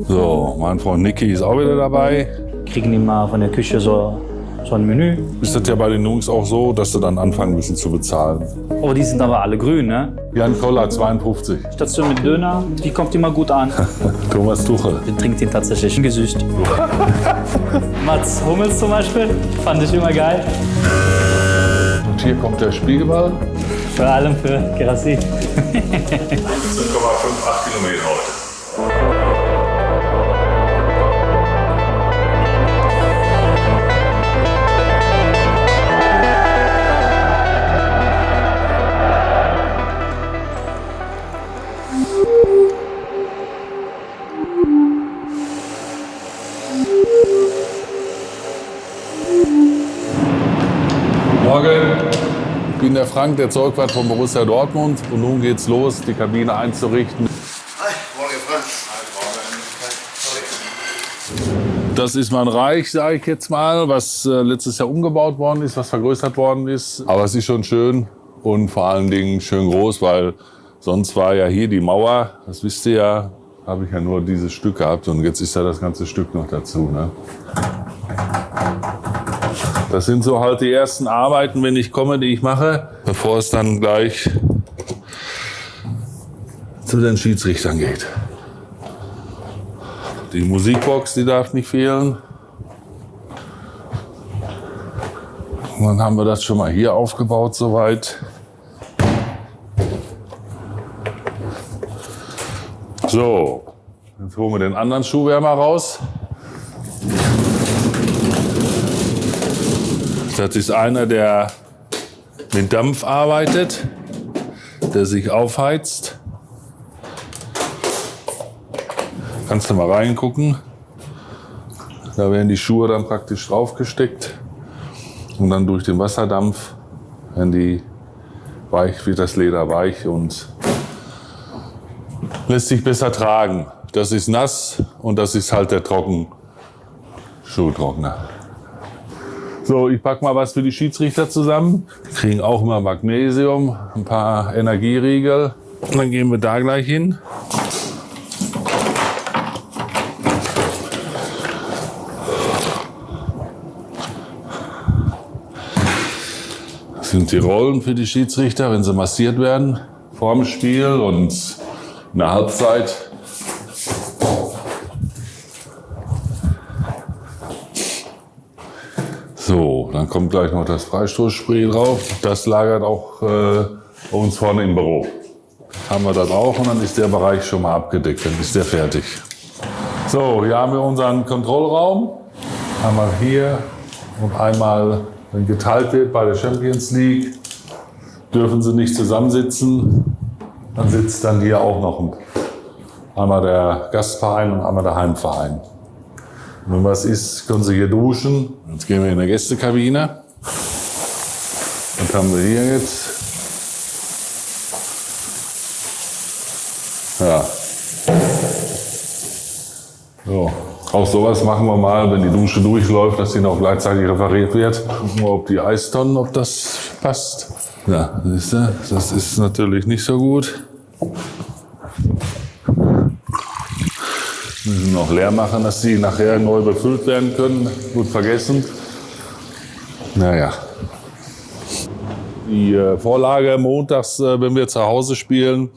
So, mein Freund Niki ist auch wieder dabei. Kriegen die mal von der Küche so ein Menü. Ist das ja bei den Jungs auch so, dass sie dann anfangen müssen zu bezahlen? Oh, die sind aber alle grün, ne? Jan Koller, 52. Station mit Döner, die kommt immer gut an. Thomas Tuchel. Den trinkt ihn tatsächlich gesüßt. Mats Hummels zum Beispiel, fand ich immer geil. Und hier kommt der Spiegelball. Vor allem für Gerassi. 17,58 Kilometer heute. Morgen, ich bin der Frank, der Zeugwart von Borussia Dortmund und nun geht's los, die Kabine einzurichten. Hi, morgen Frank. Das ist mein Reich, sage ich jetzt mal, was letztes Jahr umgebaut worden ist, was vergrößert worden ist. Aber es ist schon schön und vor allen Dingen schön groß, weil sonst war ja hier die Mauer, das wisst ihr ja, habe ich ja nur dieses Stück gehabt und jetzt ist ja das ganze Stück noch dazu. Ne? Das sind so halt die ersten Arbeiten, wenn ich komme, die ich mache, bevor es dann gleich zu den Schiedsrichtern geht. Die Musikbox, die darf nicht fehlen. Und dann haben wir das schon mal hier aufgebaut soweit. So, jetzt holen wir den anderen Schuhwärmer raus. Das ist einer, der mit Dampf arbeitet, der sich aufheizt. Kannst du mal reingucken. Da werden die Schuhe dann praktisch draufgesteckt und dann durch den Wasserdampf werden die weich, wird das Leder weich und lässt sich besser tragen. Das ist nass und das ist halt der Schuhtrockner. So, ich packe mal was für die Schiedsrichter zusammen. Die kriegen auch immer Magnesium, ein paar Energieriegel. Und dann gehen wir da gleich hin. Das sind die Rollen für die Schiedsrichter, wenn sie massiert werden vor dem Spiel und in der Halbzeit. So, dann kommt gleich noch das Freistoßspray drauf. Das lagert auch bei uns vorne im Büro. Haben wir das auch und dann ist der Bereich schon mal abgedeckt, dann ist der fertig. So, hier haben wir unseren Kontrollraum. Einmal hier und einmal, wenn geteilt wird bei der Champions League, dürfen sie nicht zusammensitzen. Dann sitzt dann hier auch noch einmal der Gastverein und einmal der Heimverein. Wenn was ist, können Sie hier duschen. Jetzt gehen wir in die Gästekabine. Was haben wir hier jetzt? Ja. So. Auch sowas machen wir mal, wenn die Dusche durchläuft, dass die noch gleichzeitig repariert wird. Gucken wir, ob die Eistonnen, ob das passt. Ja, siehst du, das ist natürlich nicht so gut. Müssen noch leer machen, dass die nachher neu befüllt werden können. Gut vergessen. Naja. Die Vorlage montags, wenn wir zu Hause spielen,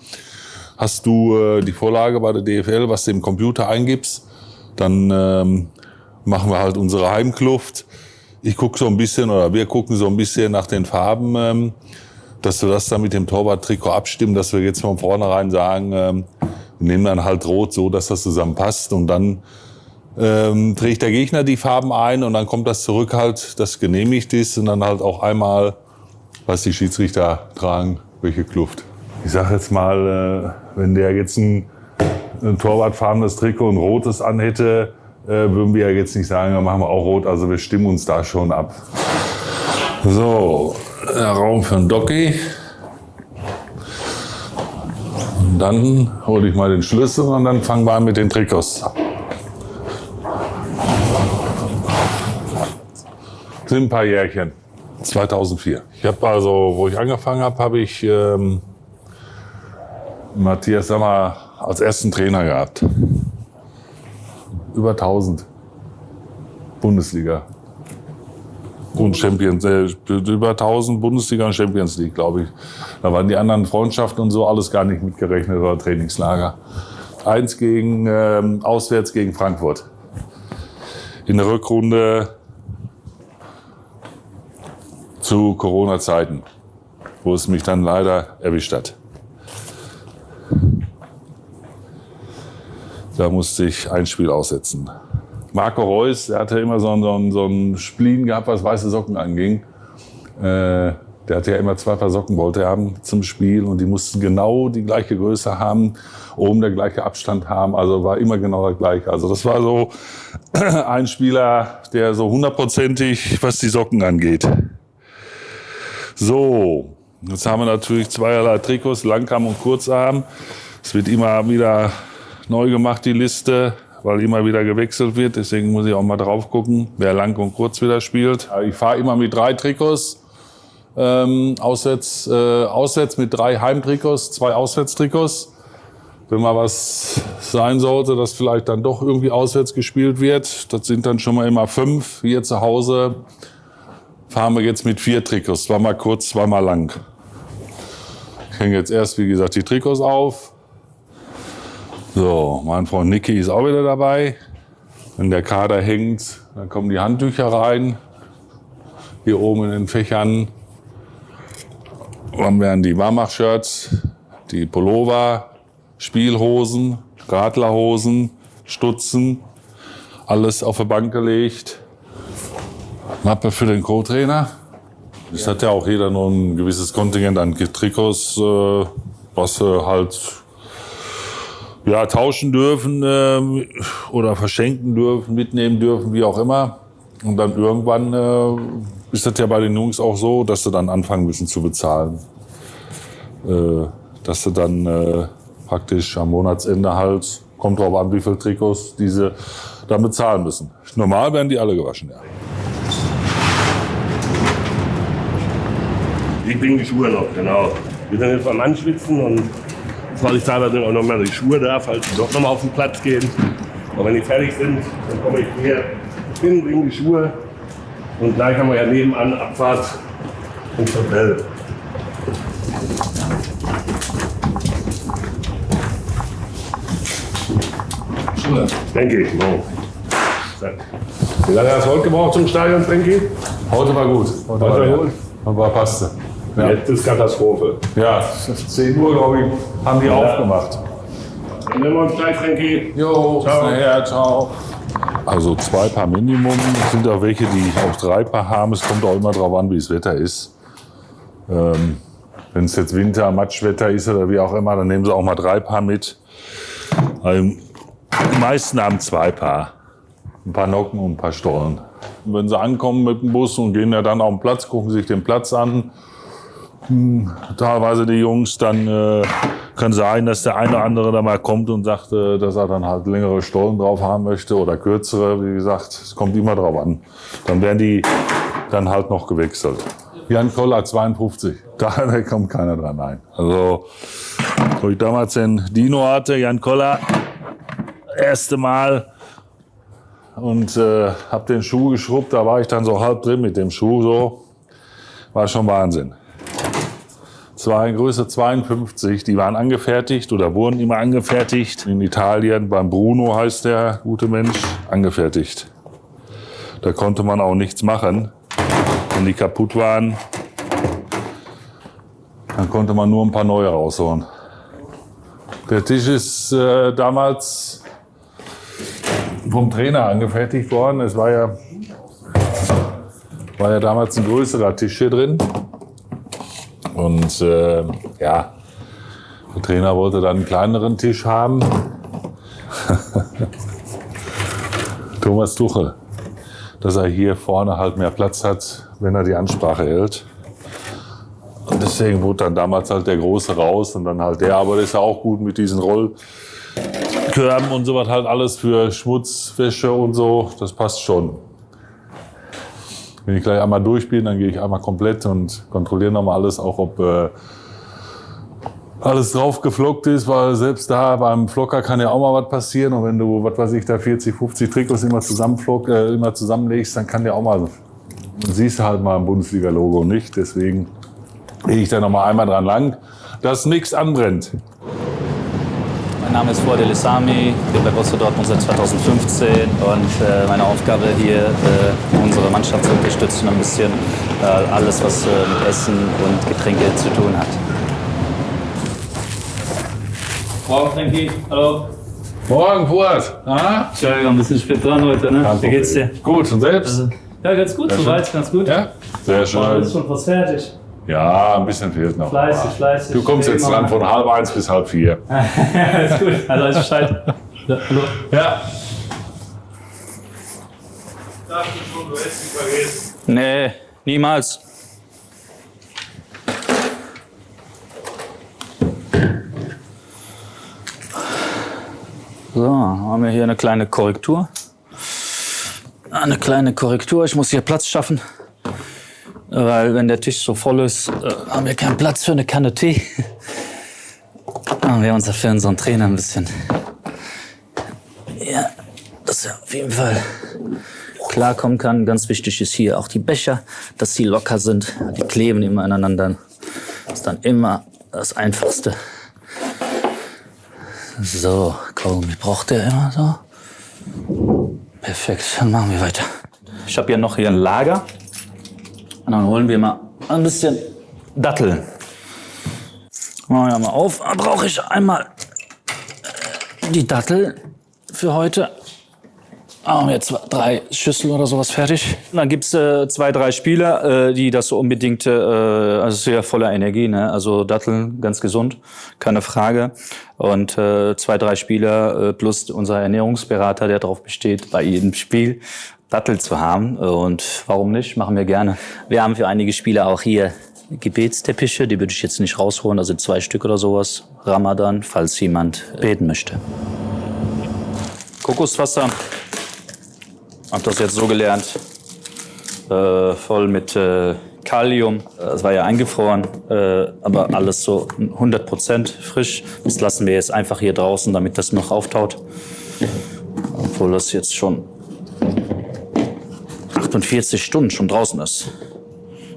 hast du die Vorlage bei der DFL, was du im Computer eingibst. Dann machen wir halt unsere Heimkluft. Ich gucke so ein bisschen, oder wir gucken so ein bisschen nach den Farben, dass wir das dann mit dem Torwart-Trikot abstimmen, dass wir jetzt von vornherein sagen, wir nehmen dann halt rot, so dass das zusammenpasst. Und dann trägt der Gegner die Farben ein und dann kommt das zurück halt, das genehmigt ist. Und dann halt auch einmal, was die Schiedsrichter tragen, welche Kluft. Ich sag jetzt mal, wenn der jetzt ein torwartfarbenes Trikot und rotes anhätte, würden wir ja jetzt nicht sagen, dann machen wir auch rot. Also wir stimmen uns da schon ab. So, der Raum für einen Docky. Und dann hole ich mal den Schlüssel und dann fangen wir an mit den Trikots. Das sind ein paar Jährchen. 2004. Ich habe also, wo ich angefangen habe, habe ich Matthias Sammer als ersten Trainer gehabt. Über 1000. Bundesliga. Und Champions, über 1000 Bundesliga und Champions League, glaube ich. Da waren die anderen Freundschaften und so alles gar nicht mitgerechnet oder Trainingslager. 1 auswärts gegen Frankfurt. In der Rückrunde zu Corona-Zeiten, wo es mich dann leider erwischt hat. Da musste ich ein Spiel aussetzen. Marco Reus, der hatte immer so ein Spleen gehabt, was weiße Socken anging. Der hatte ja immer 2 Paar Socken, wollte er haben zum Spiel. Und die mussten genau die gleiche Größe haben, oben der gleiche Abstand haben. Also war immer genau das Gleiche. Also das war so ein Spieler, der so 100%ig, was die Socken angeht. So, jetzt haben wir natürlich zweierlei Trikots, Langarm und Kurzarm. Es wird immer wieder neu gemacht, die Liste, weil immer wieder gewechselt wird. Deswegen muss ich auch mal drauf gucken, wer lang und kurz wieder spielt. Ich fahre immer mit 3 Trikots. Auswärts mit 3 Heimtrikots, 2 Auswärtstrikots. Wenn mal was sein sollte, dass vielleicht dann doch irgendwie auswärts gespielt wird, das sind dann schon mal immer 5. Hier zu Hause fahren wir jetzt mit 4 Trikots, 2-mal kurz, 2-mal lang. Ich hänge jetzt erst, wie gesagt, die Trikots auf. So, mein Freund Niki ist auch wieder dabei. Wenn der Kader hängt, dann kommen die Handtücher rein. Hier oben in den Fächern. Dann werden die Warmach-Shirts, die Pullover, Spielhosen, Radlerhosen, Stutzen, alles auf die Bank gelegt. Mappe für den Co-Trainer. Es hat ja auch jeder nur ein gewisses Kontingent an Trikots, was sie halt tauschen dürfen oder verschenken dürfen, mitnehmen dürfen, wie auch immer. Und dann irgendwann ist das ja bei den Jungs auch so, dass sie dann anfangen müssen zu bezahlen. Dass sie dann praktisch am Monatsende halt, kommt drauf an, wie viele Trikots diese dann bezahlen müssen. Normal werden die alle gewaschen, ja. Ich bringe die Schuhe noch, genau. Wir sind jetzt beim Anschwitzen und weil ich da dann auch noch mal die Schuhe darf, halt doch noch mal auf den Platz gehen. Und wenn die fertig sind, dann komme ich hier hin, bringe die Schuhe und gleich haben wir ja nebenan Abfahrt ins Hotel. Denke ich, so. Wie lange hast du heute gebraucht zum Stadion, Frankie? Heute war gut. Heute war gut. Aber passte. Ja. Jetzt ist Katastrophe. Ja, 10 Uhr, glaube ich, haben die aufgemacht. Dann sehen wir uns gleich, Frankie. Jo, ciao. Nachher, ciao. Also 2 Paar Minimum. Es sind auch welche, die auch 3 Paar haben. Es kommt auch immer darauf an, wie das Wetter ist. Wenn es jetzt Winter, Matschwetter ist oder wie auch immer, dann nehmen sie auch mal 3 Paar mit. Die meisten haben 2 Paar. Ein paar Nocken und ein paar Stollen. Und wenn sie ankommen mit dem Bus und gehen ja dann auf den Platz, gucken sich den Platz an, teilweise die Jungs, dann kann sein, dass der eine oder andere da mal kommt und sagt, dass er dann halt längere Stollen drauf haben möchte oder kürzere. Wie gesagt, es kommt immer drauf an. Dann werden die dann halt noch gewechselt. Jan Koller, 52. Da kommt keiner dran ein. Also, wo ich damals den Dino hatte, Jan Koller, erste Mal, und hab den Schuh geschrubbt, da war ich dann so halb drin mit dem Schuh, so. War schon Wahnsinn. Größe 52, die waren angefertigt oder wurden immer angefertigt. In Italien, beim Bruno heißt der gute Mensch, angefertigt. Da konnte man auch nichts machen. Wenn die kaputt waren, dann konnte man nur ein paar neue rausholen. Der Tisch ist damals vom Trainer angefertigt worden. Es war ja damals ein größerer Tisch hier drin. Und der Trainer wollte dann einen kleineren Tisch haben. Thomas Tuchel, dass er hier vorne halt mehr Platz hat, wenn er die Ansprache hält. Und deswegen wurde dann damals halt der Große raus und dann halt der, aber das ist ja auch gut mit diesen Rollkörben und sowas, halt alles für Schmutz, Wäsche und so, das passt schon. Wenn ich gleich einmal durch bin, dann gehe ich einmal komplett und kontrolliere nochmal alles, auch ob alles drauf geflockt ist, weil selbst da beim Flocker kann ja auch mal was passieren. Und wenn du, was weiß ich, da 40, 50 Trikots immer zusammenlegst, dann kann ja auch mal, dann siehst du halt mal ein Bundesliga-Logo nicht. Deswegen gehe ich da noch mal einmal dran lang, dass nichts anbrennt. Mein Name ist Fuad El-Isami, bin bei Borussia Dortmund seit 2015 und meine Aufgabe hier, unsere Mannschaft zu unterstützen, ein bisschen alles, was mit Essen und Getränke zu tun hat. Morgen, Frankie. Hallo. Morgen, Fuad. Entschuldigung, ein bisschen spät dran heute, ne? Wie geht's dir? Gut, und selbst? Ja, ganz gut, soweit, ganz gut. Ja? Sehr schön. Ist schon fast fertig. Ja, ein bisschen fehlt noch. Fleißig. Du kommst jetzt dran von 12:30 bis 3:30. Ist gut, also ist Bescheid. Ja, hallo. Ja. Dachte schon, du hättest mich vergessen. Nee, niemals. So, haben wir hier eine kleine Korrektur. Ich muss hier Platz schaffen. Weil wenn der Tisch so voll ist, haben wir keinen Platz für eine Kanne Tee. Haben wir uns dafür unseren Trainer ein bisschen... Ja, dass er auf jeden Fall klarkommen kann. Ganz wichtig ist hier auch die Becher, dass sie locker sind. Die kleben immer aneinander. Das ist dann immer das Einfachste. So, Kaugummi braucht der immer so. Perfekt, dann machen wir weiter. Ich habe ja noch hier ein Lager. Und dann holen wir mal ein bisschen Datteln. Machen wir mal auf. Da brauche ich einmal die Datteln für heute. Haben wir jetzt 3 Schüsseln oder sowas fertig. Und dann gibt's 2, 3 Spieler, die das so unbedingt, also sehr voller Energie, ne? Also Datteln, ganz gesund, keine Frage. Und 2, 3 Spieler plus unser Ernährungsberater, der darauf besteht, bei jedem Spiel Dattel zu haben. Und warum nicht? Machen wir gerne. Wir haben für einige Spieler auch hier Gebetsteppiche, die würde ich jetzt nicht rausholen, also 2 Stück oder sowas. Ramadan, falls jemand beten möchte. Kokoswasser. Hab das jetzt so gelernt, voll mit Kalium. Es war ja eingefroren, aber alles so 100% frisch. Das lassen wir jetzt einfach hier draußen, damit das noch auftaut. Obwohl das jetzt schon 48 Stunden schon draußen ist.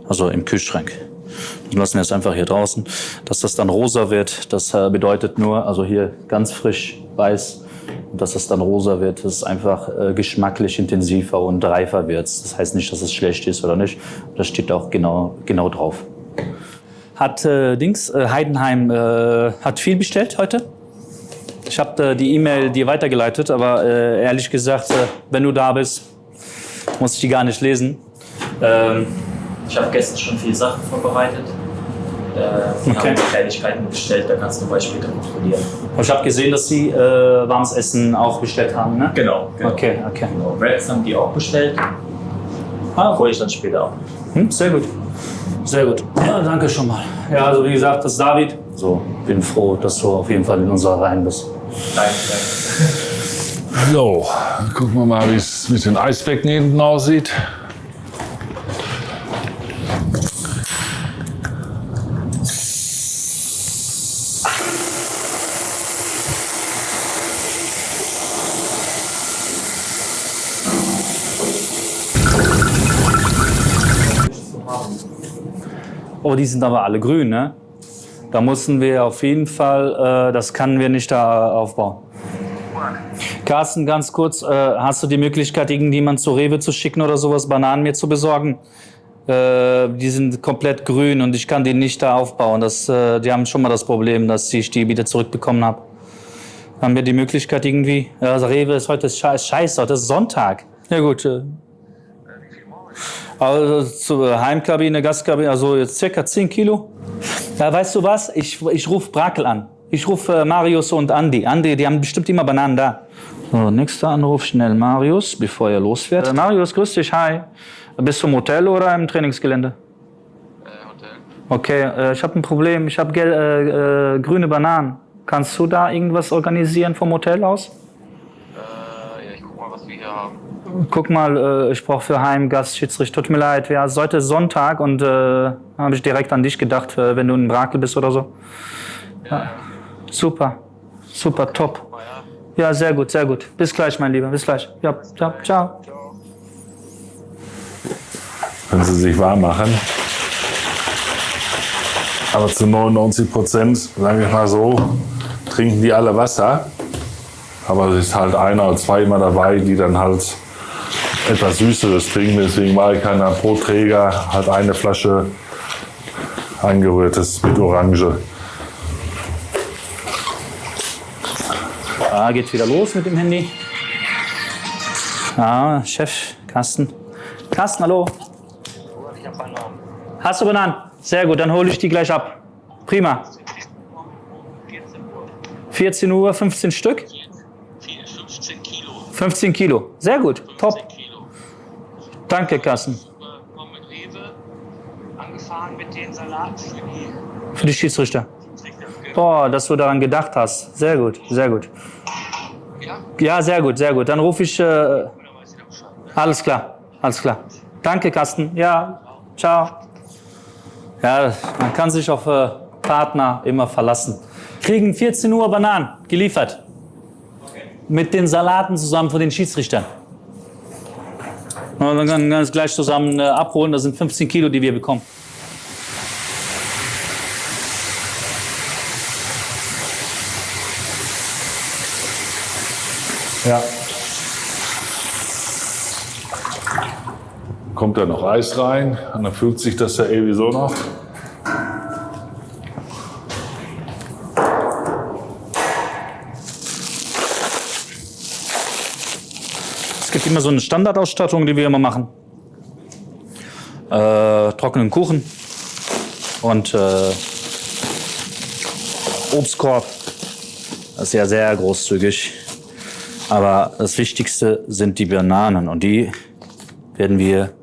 Also im Kühlschrank. Dann lassen wir es einfach hier draußen. Dass das dann rosa wird, das bedeutet nur, also hier ganz frisch weiß, dass es dann rosa wird, dass es einfach geschmacklich intensiver und reifer wird. Das heißt nicht, dass es schlecht ist oder nicht. Das steht auch genau drauf. Hat Heidenheim hat viel bestellt heute. Ich habe die E-Mail dir weitergeleitet, aber ehrlich gesagt, wenn du da bist, muss ich die gar nicht lesen. Ich habe gestern schon viele Sachen vorbereitet. Wir haben Kleinigkeiten bestellt, da kannst du mal später kontrollieren. Ich habe gesehen, dass Sie warmes Essen auch bestellt haben, ne? Genau. Okay. Genau. Wraps haben die auch bestellt. Hole ich dann später auch. Sehr gut. Ja, danke schon mal. Ja, also wie gesagt, das ist David. So, bin froh, dass du auf jeden Fall in unserer Reihen bist. Danke. So, gucken wir mal, wie es mit den Eisbecken hinten aussieht. Oh, die sind aber alle grün, ne? Da mussten wir auf jeden Fall, das können wir nicht da aufbauen. Carsten, ganz kurz, hast du die Möglichkeit, irgendjemand zu Rewe zu schicken oder sowas, Bananen mir zu besorgen? Die sind komplett grün und ich kann die nicht da aufbauen. Die haben schon mal das Problem, dass ich die wieder zurückbekommen habe. Haben wir die Möglichkeit irgendwie? Also Rewe ist heute scheiße, heute ist Sonntag. Ja gut. Also zur Heimkabine, Gastkabine, also jetzt circa 10 Kilo. Ja, weißt du was? Ich rufe Brakel an. Ich rufe Marius und Andi. Die haben bestimmt immer Bananen da. So, nächster Anruf, schnell Marius, bevor er losfährt. Marius, grüß dich, hi. Bist du im Hotel oder im Trainingsgelände? Hotel. Okay, ich habe ein Problem. Ich habe grüne Bananen. Kannst du da irgendwas organisieren vom Hotel aus? Ja, ich guck mal, was wir hier haben. Guck mal, ich brauche für Heimgast Schiedsrichter. Tut mir leid, ja, heute ist Sonntag und habe ich direkt an dich gedacht, wenn du in Brakel bist oder so. Ja. Super, super, top. Ja, sehr gut, sehr gut. Bis gleich, mein Lieber, bis gleich. Ja, ja, ciao. Können Sie sich warm machen. Aber zu 99%, sagen wir mal so, trinken die alle Wasser. Aber es ist halt einer oder zwei immer dabei, die dann halt etwas Süßeres trinken. Deswegen mache ich keiner pro Träger halt eine Flasche eingerührtes mit Orange. Ah, geht wieder los mit dem Handy. Ah, Chef, Carsten. Carsten, hallo. Hast du Bananen? Sehr gut, dann hole ich die gleich ab. Prima. 14 Uhr, 15 Stück? 15 Kilo. 15 Kilo. Sehr gut, top. Danke, Carsten. Komm mit Rewe. Angefahren mit den Salaten Für die Schiedsrichter. Boah, dass du daran gedacht hast. Sehr gut, sehr gut. Ja? Ja, sehr gut, sehr gut. Dann rufe ich... alles klar, alles klar. Danke, Carsten. Ja, ciao. Ja, man kann sich auf Partner immer verlassen. Kriegen 14 Uhr Bananen geliefert. Mit den Salaten zusammen von den Schiedsrichtern. Und dann können wir es gleich zusammen abholen. Das sind 15 Kilo, die wir bekommen. Ja. Kommt da noch Eis rein und dann fügt sich das ja sowieso noch. Es gibt immer so eine Standardausstattung, die wir immer machen. Trockenen Kuchen und Obstkorb. Das ist ja sehr großzügig. Aber das Wichtigste sind die Bananen und die werden wir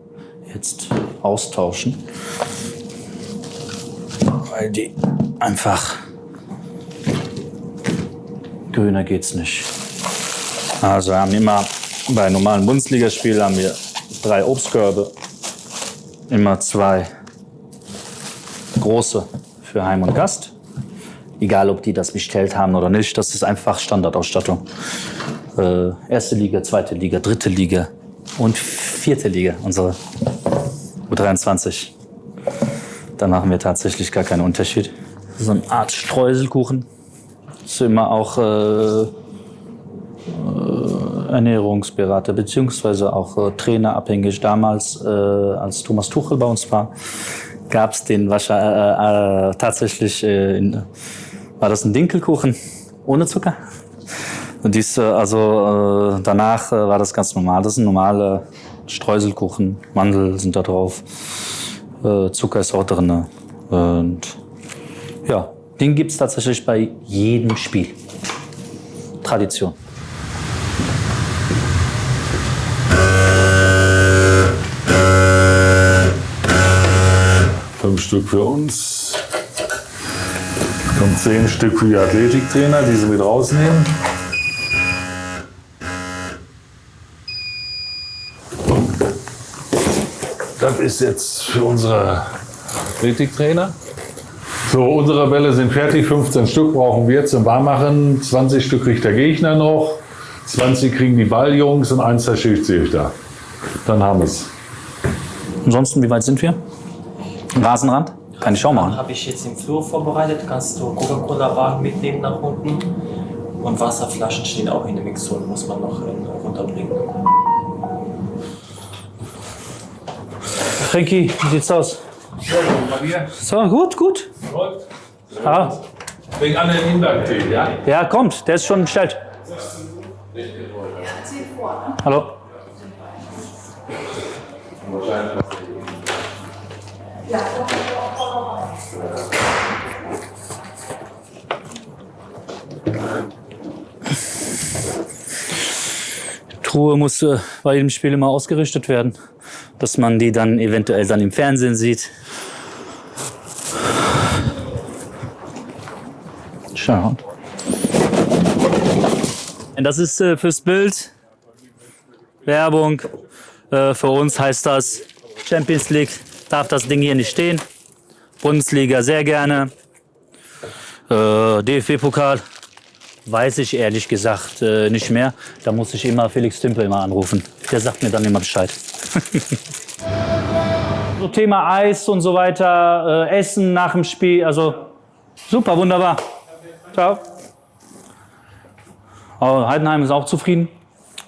jetzt austauschen, weil die einfach grüner geht's nicht. Also wir haben immer bei normalen Bundesligaspielen haben wir 3 Obstkörbe, immer 2 große für Heim und Gast. Egal, ob die das bestellt haben oder nicht, das ist einfach Standardausstattung. Erste Liga, zweite Liga, dritte Liga und vierte Liga, unsere U23. Da machen wir tatsächlich gar keinen Unterschied. So eine Art Streuselkuchen. Das ist immer auch Ernährungsberater beziehungsweise auch trainerabhängig. Damals, als Thomas Tuchel bei uns war, gab es den tatsächlich, war das ein Dinkelkuchen ohne Zucker. Und danach war das ganz normal. Das ist ein normaler Streuselkuchen, Mandel sind da drauf, Zucker ist auch drin. Und ja, den gibt es tatsächlich bei jedem Spiel. Tradition. Fünf Stück für uns. Und 10 Stück für die Athletiktrainer, die sie mit rausnehmen. Das ist jetzt für unsere Athletiktrainer. So, unsere Bälle sind fertig. 15 Stück brauchen wir zum Warmmachen. 20 Stück kriegt der Gegner noch. 20 kriegen die Balljungs und 1 der Schiedsrichter. Dann haben wir es. Ansonsten, wie weit sind wir? Rasenrand? Kann ich auch machen. Habe ich jetzt im Flur vorbereitet. Kannst du Coca-Cola-Wagen mitnehmen nach unten. Und Wasserflaschen stehen auch in der Mixzone, muss man noch runterbringen. Frankie, wie sieht's aus? So, gut, gut. Läuft. Ja, Wegen an den Inberg-Tee, ja? ja, kommt, der ist schon bestellt. Hallo. Die Truhe muss bei jedem Spiel immer ausgerichtet werden, dass man die dann eventuell dann im Fernsehen sieht. Schau. Das ist fürs Bild Werbung. Für uns heißt das Champions League, darf das Ding hier nicht stehen. Bundesliga sehr gerne. DFB-Pokal weiß ich ehrlich gesagt nicht mehr. Da muss ich immer Felix Tümpel mal anrufen. Der sagt mir dann immer Bescheid. So Thema Eis und so weiter, Essen nach dem Spiel, also super, wunderbar. Ciao. Heidenheim ist auch zufrieden.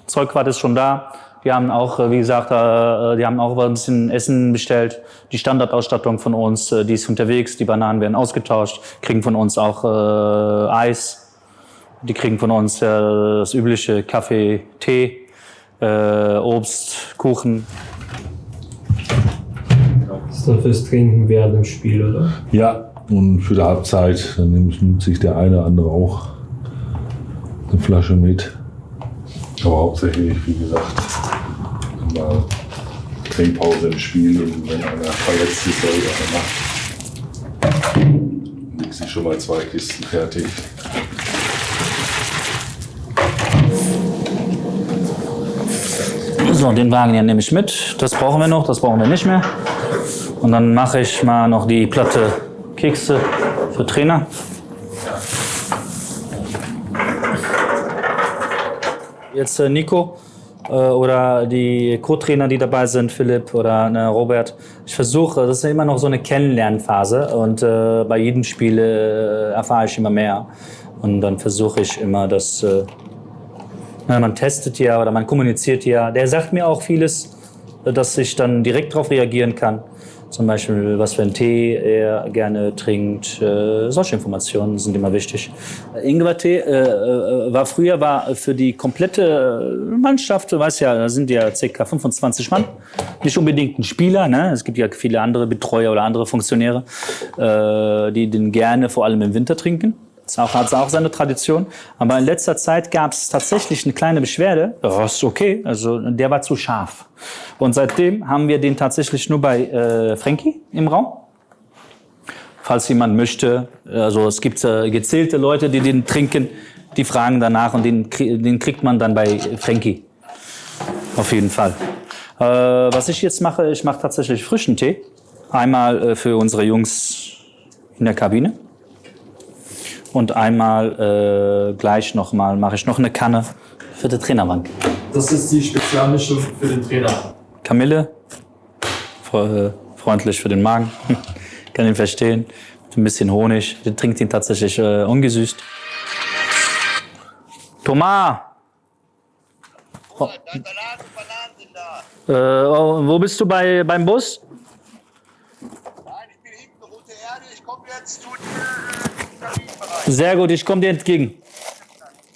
Zeugwart ist schon da. Die haben auch, wie gesagt, die haben auch ein bisschen Essen bestellt. Die Standardausstattung von uns, die ist unterwegs. Die Bananen werden ausgetauscht, kriegen von uns auch Eis. Die kriegen von uns das übliche Kaffee, Tee, Obst, Kuchen. Das ist dann fürs Trinken während dem Spiel, oder? Ja, und für die Halbzeit dann nimmt sich der eine oder andere auch eine Flasche mit. Aber hauptsächlich, wie gesagt, mal Trinkpause im Spiel und wenn einer verletzt ist oder macht, liegt sich schon mal 2 Kisten fertig. So, den Wagen hier nehme ich mit. Das brauchen wir noch, das brauchen wir nicht mehr. Und dann mache ich mal noch die Platte Kekse für Trainer. Jetzt Nico oder die Co-Trainer, die dabei sind, Philipp oder Robert. Ich versuche, das ist ja immer noch so eine Kennenlernphase und bei jedem Spiel erfahre ich immer mehr. Und dann versuche ich immer, dass man testet ja oder man kommuniziert ja. Der sagt mir auch vieles, dass ich dann direkt darauf reagieren kann. Zum Beispiel, was für einen Tee er gerne trinkt. Solche Informationen sind immer wichtig. Ingwertee war für die komplette Mannschaft, du weißt ja, da sind ja ca. 25 Mann. Nicht unbedingt ein Spieler, ne? Es gibt ja viele andere Betreuer oder andere Funktionäre, die den gerne vor allem im Winter trinken. Das hat auch seine Tradition. Aber in letzter Zeit gab es tatsächlich eine kleine Beschwerde. Das ist okay, also der war zu scharf. Und seitdem haben wir den tatsächlich nur bei Frankie im Raum. Falls jemand möchte, also es gibt gezählte Leute, die den trinken, die fragen danach und den kriegt man dann bei Frankie. Auf jeden Fall. Was ich jetzt mache, ich mache tatsächlich frischen Tee. Einmal für unsere Jungs in der Kabine. Und einmal gleich nochmal mache ich noch eine Kanne für die Trainerbank. Das ist die Spezialmischung für den Trainer. Kamille, freundlich für den Magen, kann ihn verstehen. Mit ein bisschen Honig, der trinkt ihn tatsächlich ungesüßt. Thomas! Oh. Wo bist du beim Bus? Nein, ich bin hinten, Rote Erde, ich komme jetzt zu Sehr gut, ich komme dir entgegen.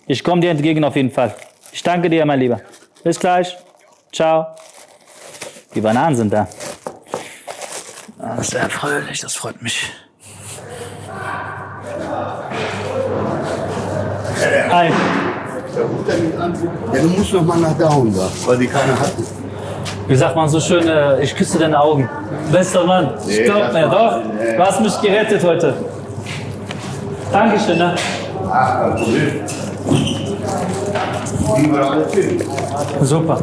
Ich komme dir entgegen auf jeden Fall. Ich danke dir, mein Lieber. Bis gleich. Ciao. Die Bananen sind da. Sehr fröhlich, das freut mich. Hi. Ja, du musst noch mal nach Down da, weil die keine hatten. Wie sagt man so schön, ich küsse deine Augen. Bester Mann. Stopp, ne, doch. Du hast mich gerettet heute. Dankeschön, ne? Ach, kein Problem. Kriegen wir alles hin. Super.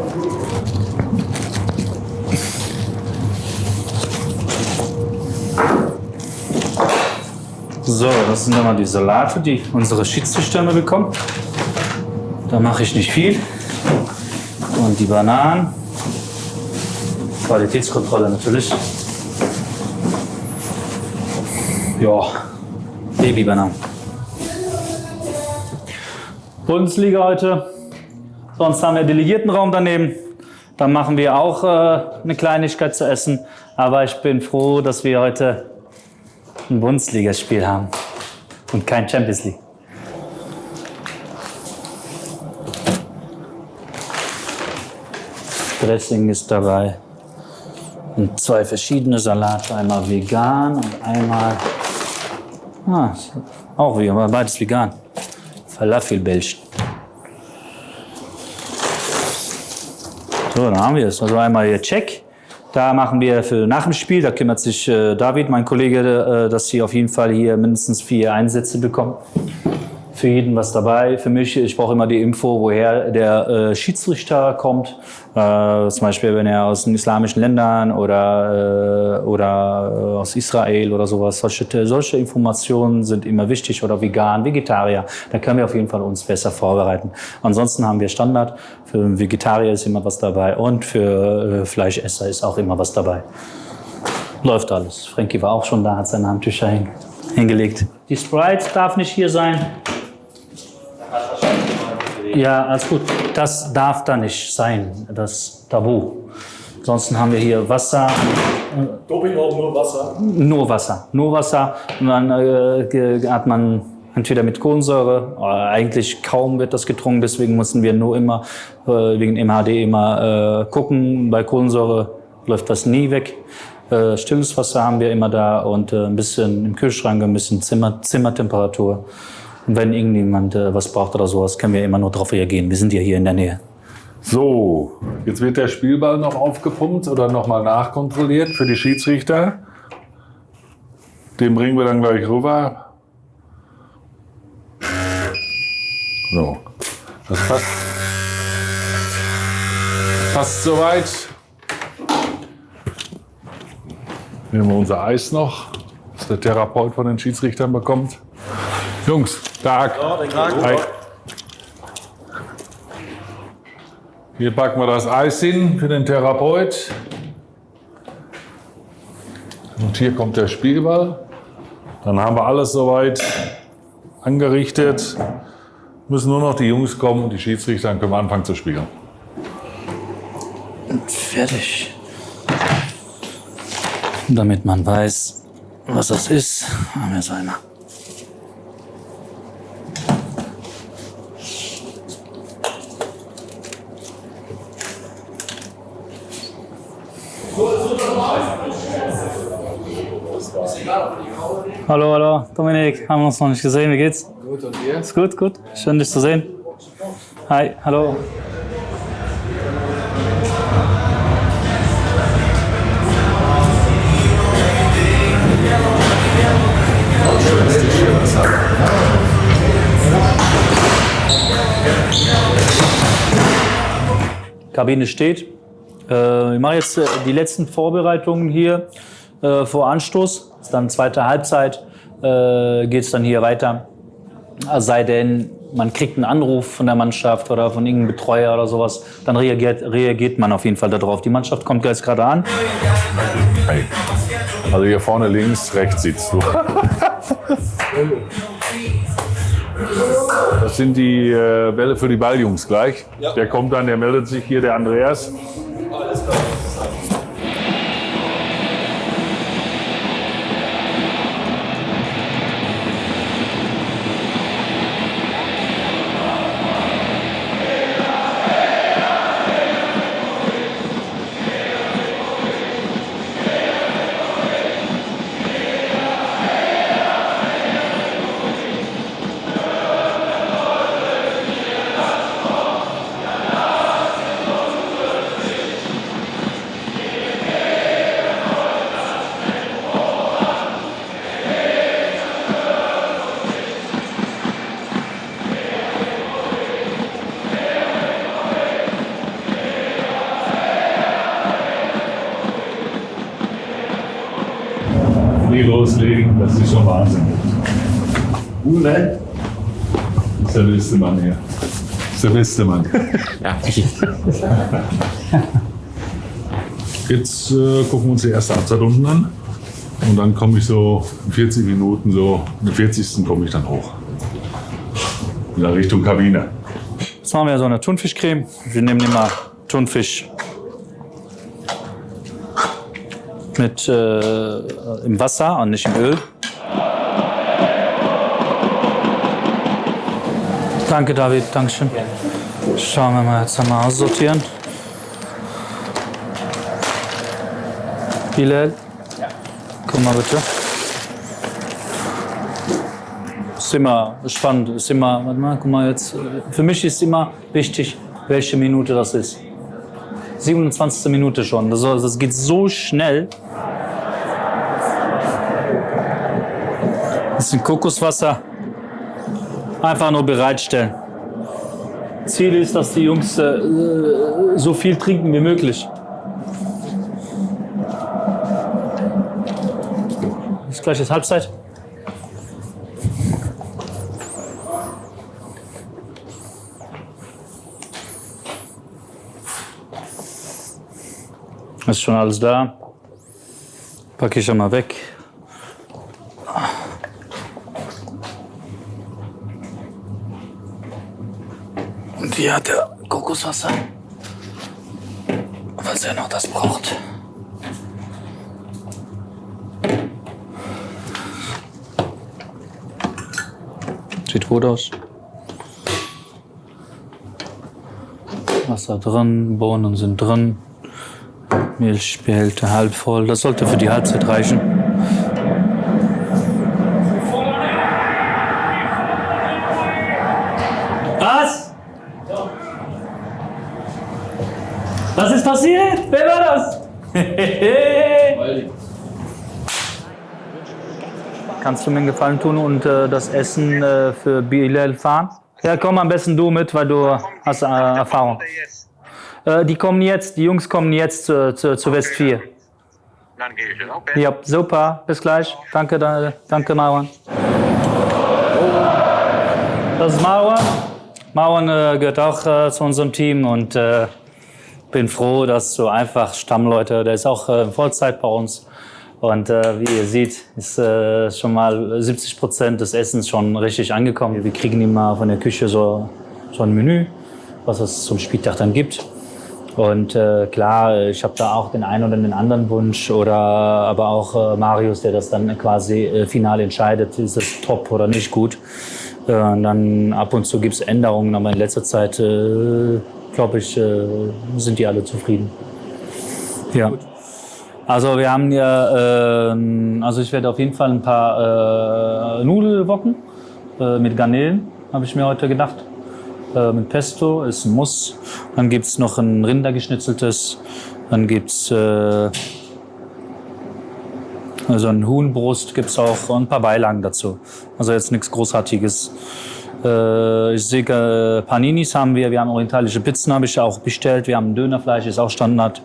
So, das sind dann mal die Salate, die unsere Schiedsrichter bekommen. Da mache ich nicht viel. Und die Bananen. Qualitätskontrolle natürlich. Ja, Babybananen. Bundesliga heute. Sonst haben wir Delegiertenraum daneben. Da machen wir auch eine Kleinigkeit zu essen. Aber ich bin froh, dass wir heute ein Bundesligaspiel haben und kein Champions League. Dressing ist dabei. Und 2 verschiedene Salate, einmal vegan und einmal auch vegan, aber beides vegan. Falafelbällchen. So, dann haben wir es. Also einmal hier Check. Da machen wir für nach dem Spiel, da kümmert sich David, mein Kollege, dass sie auf jeden Fall hier mindestens 4 Einsätze bekommen. für jeden was dabei. Für mich, ich brauche immer die Info, woher der Schiedsrichter kommt. Zum Beispiel, wenn er aus den islamischen Ländern oder aus Israel oder sowas. Solche Informationen sind immer wichtig. Oder vegan, Vegetarier. Da können wir auf jeden Fall uns besser vorbereiten. Ansonsten haben wir Standard. Für Vegetarier ist immer was dabei und für Fleischesser ist auch immer was dabei. Läuft alles. Frankie war auch schon da, hat seine Handtücher hingelegt. Die Sprite darf nicht hier sein. Ja, alles gut. Das darf da nicht sein. Das ist Tabu. Ansonsten haben wir hier Wasser. Doping auch nur Wasser? Nur Wasser. Nur Wasser. Und dann hat man entweder mit Kohlensäure. Eigentlich kaum wird das getrunken. Deswegen müssen wir nur immer wegen MHD immer gucken. Bei Kohlensäure läuft das nie weg. Stilles Wasser haben wir immer da und ein bisschen im Kühlschrank, ein bisschen Zimmertemperatur. Und wenn irgendjemand was braucht oder sowas, können wir immer nur darauf reagieren. Wir sind ja hier in der Nähe. So, jetzt wird der Spielball noch aufgepumpt oder nochmal nachkontrolliert für die Schiedsrichter. Den bringen wir dann gleich rüber. So, das passt soweit. Nehmen wir unser Eis noch, das der Therapeut von den Schiedsrichtern bekommt. Jungs, Tag. Hi. Hier packen wir das Eis hin für den Therapeut. Und hier kommt der Spielball. Dann haben wir alles soweit angerichtet. Müssen nur noch die Jungs kommen und die Schiedsrichter, dann können wir anfangen zu spielen. Und fertig. Damit man weiß, was das ist, haben wir so einmal. Hallo, hallo, Dominik, haben wir uns noch nicht gesehen, wie geht's? Gut, und dir? Ist gut, gut, schön dich zu sehen. Hi, hallo. Kabine steht. Ich mache jetzt die letzten Vorbereitungen hier vor Anstoß. Das ist dann zweite Halbzeit. Geht es dann hier weiter. Es sei denn, man kriegt einen Anruf von der Mannschaft oder von irgendeinem Betreuer oder sowas, dann reagiert man auf jeden Fall darauf. Die Mannschaft kommt jetzt gerade an. Hey. Also hier vorne links, rechts sitzt du. Das sind die Bälle für die Balljungs gleich. Ja. Der kommt dann, der meldet sich hier, der Andreas. Alles klar. Loslegen, das ist schon Wahnsinn. Ne? Das ist der beste Mann hier. Das ist der beste Mann. Ja. Jetzt gucken wir uns die erste Halbzeit unten an. Und dann komme ich so in 40 Minuten, so in der 40. komme ich dann hoch. Wieder Richtung Kabine. Jetzt machen wir so eine Thunfischcreme. Wir nehmen immer Thunfisch mit im Wasser und nicht im Öl. Danke, David. Dankeschön. Schauen wir mal, jetzt einmal aussortieren. Bilal? Ja. Guck mal bitte. Ist immer spannend. Ist immer, warte mal, guck mal jetzt. Für mich ist immer wichtig, welche Minute das ist. 27. Minute schon. Das geht so schnell. Bisschen Kokoswasser. Einfach nur bereitstellen. Ziel ist, dass die Jungs so viel trinken wie möglich. Ist gleich jetzt Halbzeit. Ist schon alles da. Packe ich schon mal weg. Und hier hat er Kokoswasser, falls er noch das braucht. Sieht gut aus. Wasser drin, Bohnen sind drin. Milchbehälter halb voll. Das sollte für die Halbzeit reichen. Was? Was ist passiert? Wer war das? Kannst du mir einen Gefallen tun und das Essen für Bilal fahren? Ja, komm am besten du mit, weil du hast Erfahrung. Die kommen jetzt, die Jungs kommen jetzt zu West 4. Dann gehe ich. Okay. Ja, super. Bis gleich. Danke, danke Marwan. Das ist Marwan. Marwan gehört auch zu unserem Team und bin froh, dass so einfach Stammleute, der ist auch Vollzeit bei uns. Und wie ihr seht, ist schon mal 70% des Essens schon richtig angekommen. Wir kriegen immer von der Küche so ein Menü, was es zum Spieltag dann gibt. Und klar, ich habe da auch den einen oder den anderen Wunsch oder aber auch Marius, der das dann quasi final entscheidet, ist es top oder nicht gut. Und dann ab und zu gibt es Änderungen, aber in letzter Zeit, glaube ich, sind die alle zufrieden. Ja. Also wir haben ja, also ich werde auf jeden Fall ein paar Nudelwocken mit Garnelen, habe ich mir heute gedacht. Mit Pesto ist ein Muss. Dann gibt es noch ein Rindergeschnitzeltes. Dann gibt es also ein Huhnbrust gibt es auch und ein paar Beilagen dazu. Also jetzt nichts Großartiges. Ich sehe Paninis haben wir. Wir haben orientalische Pizzen, habe ich auch bestellt. Wir haben Dönerfleisch, ist auch Standard.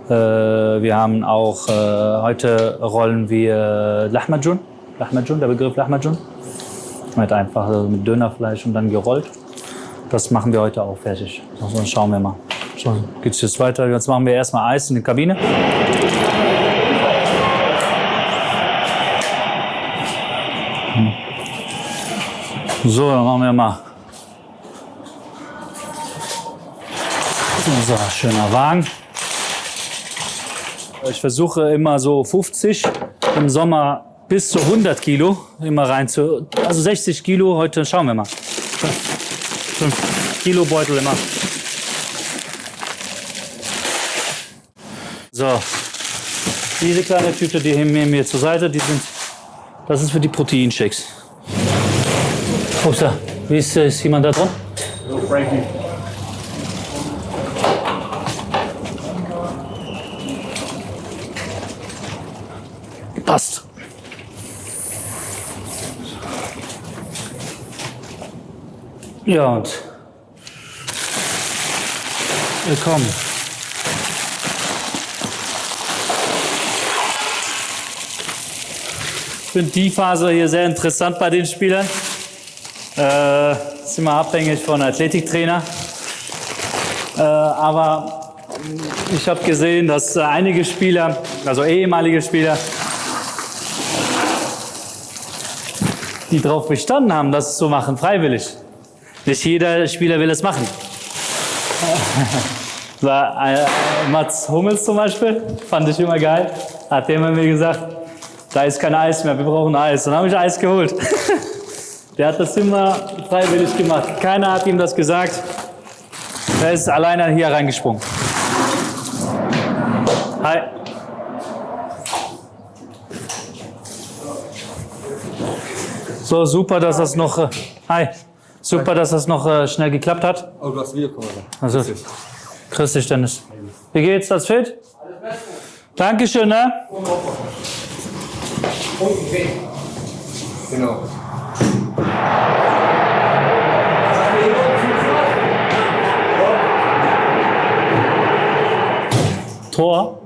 Wir haben auch, heute rollen wir Lahmacun. Lahmacun, der Begriff Lahmacun. Halt einfach mit Dönerfleisch und dann gerollt. Das machen wir heute auch fertig. Also schauen wir mal. So, geht's jetzt weiter. Jetzt machen wir erstmal Eis in die Kabine. So, dann machen wir mal. Unser schöner Wagen. Ich versuche immer so 50, im Sommer bis zu 100 Kilo immer rein zu, also 60 Kilo, heute schauen wir mal. 5 Kilo Beutel immer. So, diese kleine Tüte, die hängen mir zur Seite, das ist für die Proteinshakes. Upsa, wie ist jemand da drin? Hallo Frankie. Passt. Ja, und willkommen. Ich finde die Phase hier sehr interessant bei den Spielern. Ist immer abhängig von Athletiktrainer. Aber ich habe gesehen, dass einige Spieler, also ehemalige Spieler, die darauf bestanden haben, das zu machen, freiwillig. Nicht jeder Spieler will es machen. Mats Hummels zum Beispiel, fand ich immer geil. Hat immer mir gesagt, da ist kein Eis mehr, wir brauchen Eis. Dann habe ich Eis geholt. Der hat das immer freiwillig gemacht. Keiner hat ihm das gesagt. Er ist alleine hier reingesprungen. Hi. So, super, dass das noch... hi. Super, dass das noch schnell geklappt hat. Oh, du hast Videokamera. Also, grüß dich, Dennis. Wie geht's, das fit? Dankeschön, ne? Genau. Tor?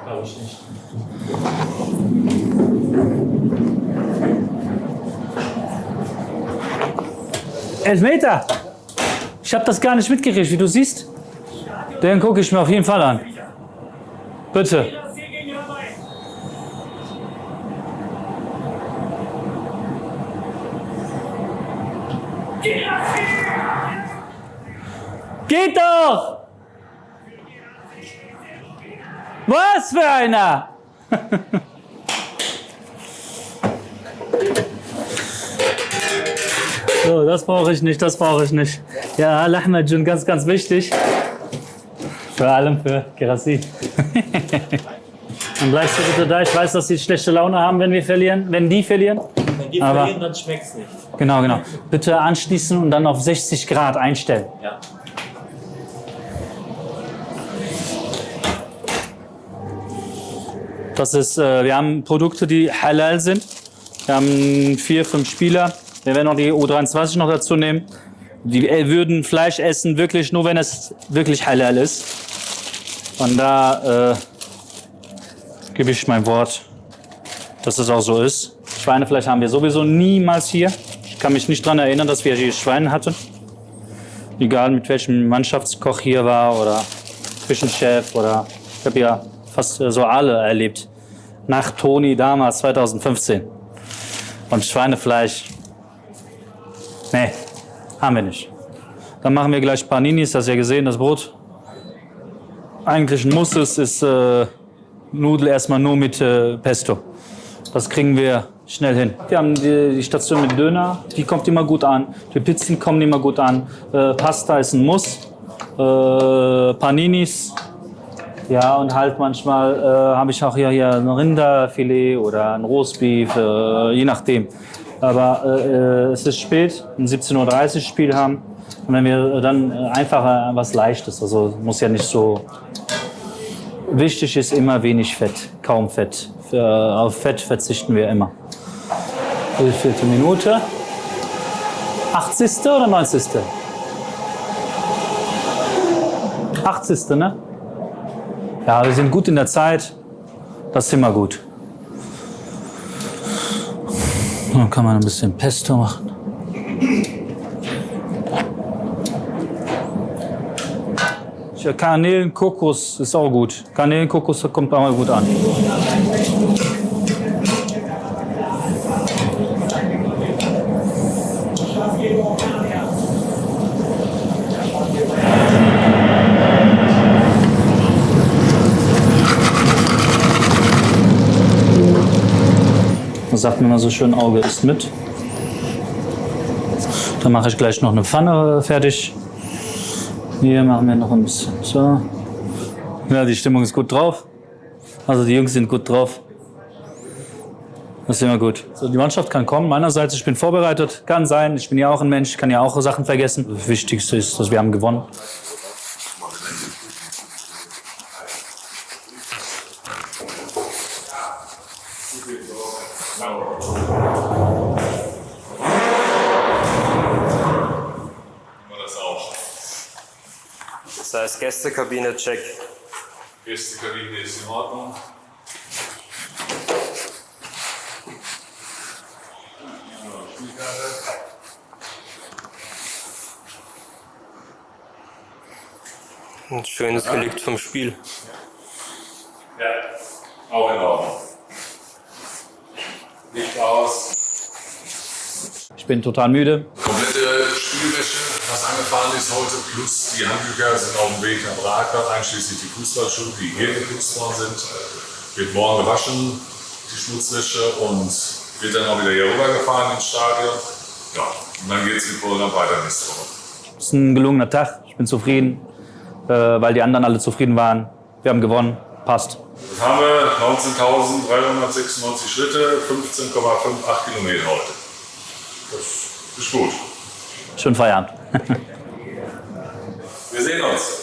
Glaube ich nicht. Elfmeter! Ich habe das gar nicht mitgekriegt, wie du siehst. Den gucke ich mir auf jeden Fall an. Bitte. Geht doch! Was für einer! So, das brauche ich nicht, das brauche ich nicht. Ja, Al-Ahmad, ganz, ganz wichtig. Vor allem für Gerassi. Dann bleibst du bitte da. Ich weiß, dass sie schlechte Laune haben, wenn wir verlieren, wenn die verlieren. Wenn die Aber verlieren, dann schmeckt es nicht. genau, genau. Bitte anschließen und dann auf 60 Grad einstellen. Ja. Das ist, wir haben Produkte, die halal sind. Wir haben 4, 5 Spieler. Wir werden auch die U23 noch dazu nehmen. Die würden Fleisch essen, wirklich nur, wenn es wirklich halal ist. Und da gebe ich mein Wort, dass es auch so ist. Schweinefleisch haben wir sowieso niemals hier. Ich kann mich nicht daran erinnern, dass wir hier Schweine hatten. Egal mit welchem Mannschaftskoch hier war oder Küchenchef oder ich habe ja fast so alle erlebt. Nach Toni damals, 2015. Und Schweinefleisch, nee, haben wir nicht. Dann machen wir gleich Paninis, das ihr gesehen, das Brot. Eigentlich ein Muss ist Nudel erstmal nur mit Pesto. Das kriegen wir schnell hin. Wir haben die Station mit Döner, die kommt immer gut an. Die Pizzen kommen immer gut an. Pasta ist ein Muss. Paninis. Ja, und halt manchmal habe ich auch hier ein Rinderfilet oder ein Roastbeef, je nachdem. Aber es ist spät, ein 17:30 Uhr Spiel haben. Und wenn wir dann einfach was Leichtes, also muss ja nicht so. Wichtig ist immer wenig Fett, kaum Fett. Auf Fett verzichten wir immer. 4. Minute. 80. oder 90.? 80. ne? Ja, wir sind gut in der Zeit. Das ist immer gut. Dann kann man ein bisschen Pesto machen. Kanelen, Kokos ist auch gut. Kanelen, Kokos kommt auch mal gut an. Da sagt man immer so schön, Auge ist mit. Dann mache ich gleich noch eine Pfanne fertig. Hier machen wir noch ein bisschen. So. Ja, die Stimmung ist gut drauf. Also die Jungs sind gut drauf. Das ist immer gut. So, die Mannschaft kann kommen. Meinerseits, ich bin vorbereitet. Kann sein. Ich bin ja auch ein Mensch. Ich kann ja auch Sachen vergessen. Das Wichtigste ist, dass wir haben gewonnen. Das heißt Gästekabine, check. Gästekabine ist in Ordnung. Ein schönes Relikt vom Spiel. Ja, auch in Ordnung. Licht aus. Ich bin total müde. Komplette Spielwäsche, was angefahren ist heute, plus die Handtücher sind auf dem Weg nach Brakert, einschließlich die Fußballschuhe, die hier geputzt worden sind. Wird morgen gewaschen, die Schmutzwäsche, und wird dann auch wieder hier rübergefahren ins Stadion. Ja, und dann geht es mit Programm weiter nächste Woche. Es ist ein gelungener Tag. Ich bin zufrieden, weil die anderen alle zufrieden waren. Wir haben gewonnen. Passt. Jetzt haben wir 19.396 Schritte, 15,58 Kilometer heute. Das ist gut. Schönen Feierabend. Wir sehen uns.